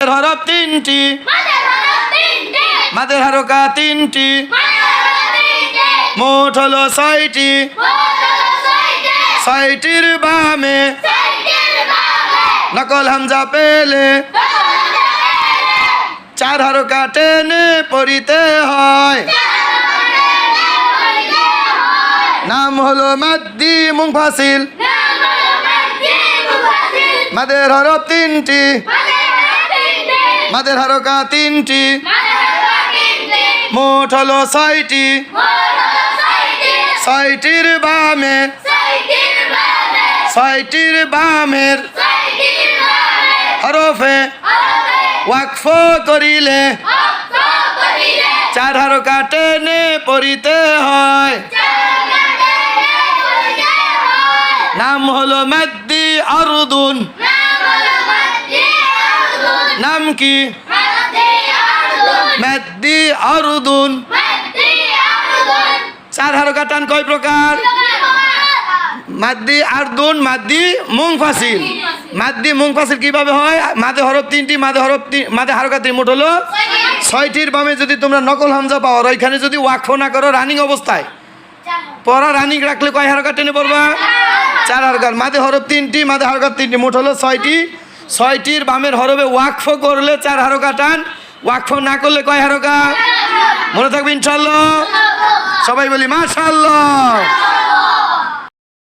হরফ তিনটি, মাদের হারকা তিনটি, মোট হলো ছয়টি। ছয়টির বামে নকল হামজা পেলে চার হারকা টেনে পড়িতে হয়। নাম হলো মাদ্দি মুনফাসিল। মাদের হরফ তিনটি, মাদের হারকা তিনটি, মোট হলো ছয়টি। ছয়টির বামে, ছয়টির বামের হরফে ওয়াকফ করিলে চার হারকা টেনে পড়িতে হয়। নাম হলো মাদ্দি আরদুন। নাম কি? মাদ্দি আরদুন। চার হারকা টান কয় প্রকার? মাদ্দি আরদুন, মাদ্দি মুনফাসিল। মাদ্দি মুনফাসিল কিভাবে হয়? মাদে হরফ তিনটি, মাদে হারকা তিন, মোট হলো ছয়টির বামে যদি তোমরা নকল হামজা পাও, ওইখানে যদি ওয়াকফ না করো রানিং অবস্থায়, পড়া রানিং রাখলে কয় হারকা টেনে পড়বা? চার হারকার। মাদে হরফ তিনটি, মাদে হারকা তিনটি, মোট হলো ছয়টি। ছয়টির বামের হরফে ওয়াকফ করলে চার হারকা টান, ওয়াকফ না করলে কয় হারকা? মনে থাকবে ইনশাআল্লাহ। সবাই বলি মাশাআল্লাহ।